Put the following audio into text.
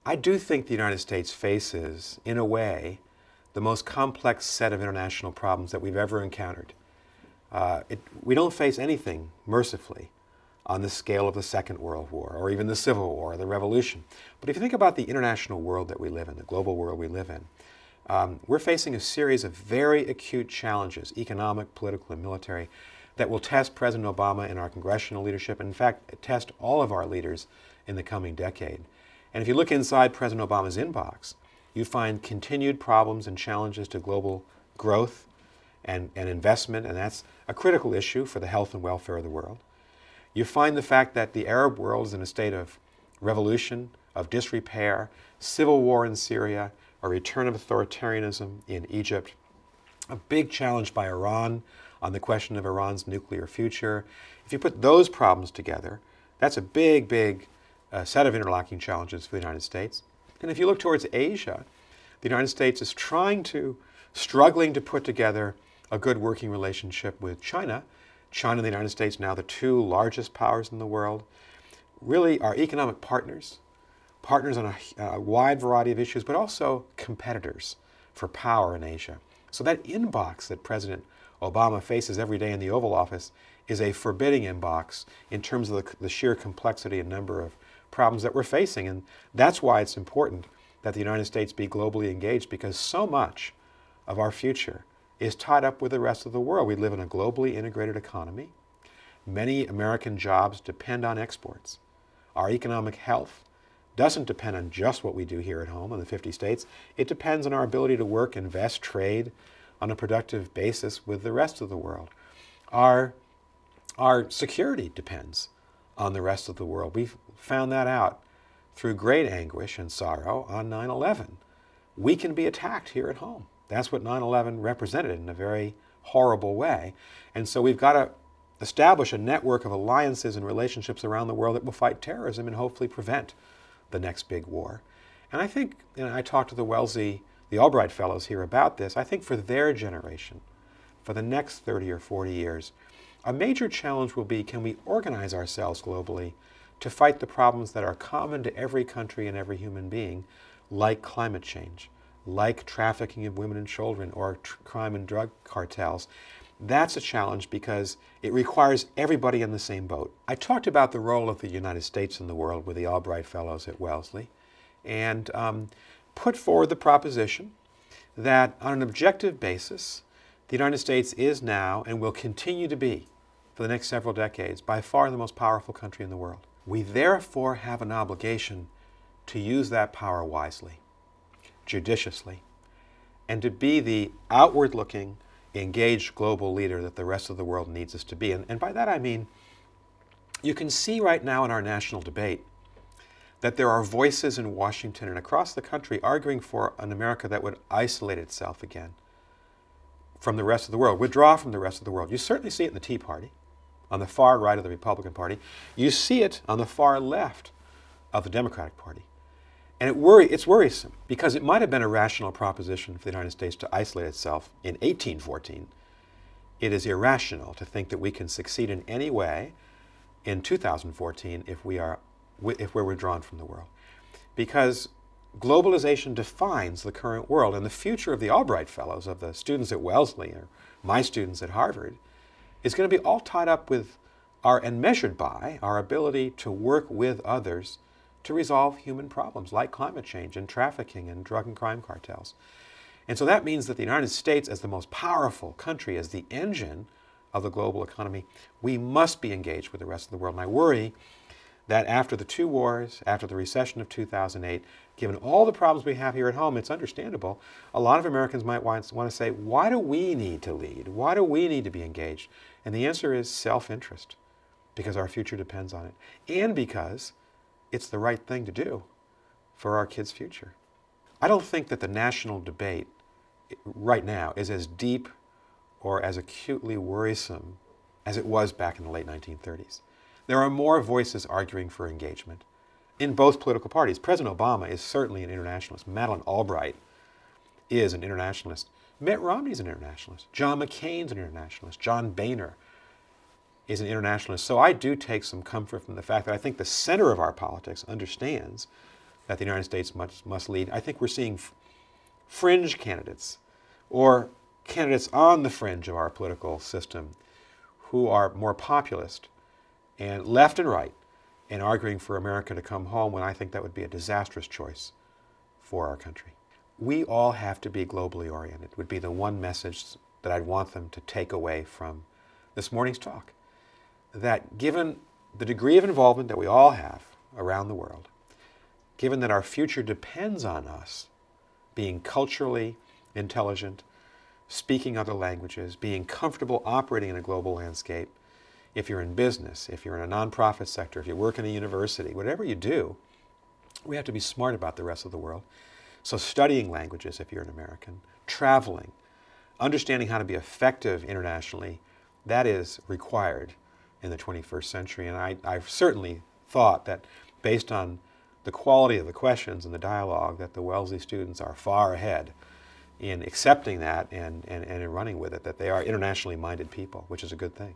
I do think the United States faces, in a way, the most complex set of international problems that we've ever encountered. We don't face anything, mercifully, on the scale of the Second World War, or even the Civil War, or the Revolution. But if you think about the international world that we live in, the global world we live in, we're facing a series of very acute challenges, economic, political, and military, that will test President Obama and our congressional leadership, and in fact, test all of our leaders in the coming decade. And if you look inside President Obama's inbox, you find continued problems and challenges to global growth and investment, and that's a critical issue for the health and welfare of the world. You find the fact that the Arab world is in a state of revolution, of disrepair, civil war in Syria, a return of authoritarianism in Egypt, a big challenge by Iran on the question of Iran's nuclear future. If you put those problems together, that's a big, big set of interlocking challenges for the United States. And if you look towards Asia, the United States is struggling to put together a good working relationship with China. China and the United States, now the two largest powers in the world, really are economic partners on a wide variety of issues, but also competitors for power in Asia. So that inbox that President Obama faces every day in the Oval Office is a forbidding inbox in terms of the sheer complexity and number of problems that we're facing. And that's why it's important that the United States be globally engaged, because so much of our future is tied up with the rest of the world. We live in a globally integrated economy. Many American jobs depend on exports. Our economic health doesn't depend on just what we do here at home in the 50 states. It depends on our ability to work, invest, trade on a productive basis with the rest of the world. Our security depends on the rest of the world. We've found that out through great anguish and sorrow on 9/11. We can be attacked here at home. That's what 9/11 represented in a very horrible way. And so we've got to establish a network of alliances and relationships around the world that will fight terrorism and hopefully prevent the next big war. And I think, I talked to the Albright Fellows here about this, I think for their generation, for the next 30 or 40 years, a major challenge will be, can we organize ourselves globally to fight the problems that are common to every country and every human being, like climate change, like trafficking of women and children, or crime and drug cartels. That's a challenge because it requires everybody in the same boat. I talked about the role of the United States in the world with the Albright Fellows at Wellesley, and put forward the proposition that on an objective basis, the United States is now and will continue to be, for the next several decades, by far the most powerful country in the world. We therefore have an obligation to use that power wisely, judiciously, and to be the outward-looking, engaged global leader that the rest of the world needs us to be. And by that I mean, you can see right now in our national debate that there are voices in Washington and across the country arguing for an America that would isolate itself again from the rest of the world, withdraw from the rest of the world. You certainly see it in the Tea Party, on the far right of the Republican Party. You see it on the far left of the Democratic Party. And it's worrisome, because it might have been a rational proposition for the United States to isolate itself in 1814. It is irrational to think that we can succeed in any way in 2014 if we're withdrawn from the world. Because globalization defines the current world, and the future of the Albright Fellows, of the students at Wellesley, or my students at Harvard, is going to be all tied up with and measured by our ability to work with others to resolve human problems like climate change and trafficking and drug and crime cartels. And so that means that the United States, as the most powerful country, as the engine of the global economy, we must be engaged with the rest of the world. And I worry that after the two wars, after the recession of 2008, given all the problems we have here at home, it's understandable, a lot of Americans might want to say, why do we need to lead? Why do we need to be engaged? And the answer is self-interest, because our future depends on it, and because it's the right thing to do for our kids' future. I don't think that the national debate right now is as deep or as acutely worrisome as it was back in the late 1930s. There are more voices arguing for engagement in both political parties. President Obama is certainly an internationalist. Madeleine Albright is an internationalist. Mitt Romney's an internationalist. John McCain's an internationalist. John Boehner is an internationalist. So I do take some comfort from the fact that I think the center of our politics understands that the United States must lead. I think we're seeing fringe candidates or candidates on the fringe of our political system who are more populist and left and right and arguing for America to come home, when I think that would be a disastrous choice for our country. We all have to be globally oriented, would be the one message that I'd want them to take away from this morning's talk. That given the degree of involvement that we all have around the world, given that our future depends on us being culturally intelligent, speaking other languages, being comfortable operating in a global landscape, if you're in business, if you're in a nonprofit sector, if you work in a university, whatever you do, we have to be smart about the rest of the world. So studying languages if you're an American, traveling, understanding how to be effective internationally, that is required in the 21st century. And I've certainly thought that based on the quality of the questions and the dialogue, that the Wellesley students are far ahead in accepting that and in running with it, that they are internationally minded people, which is a good thing.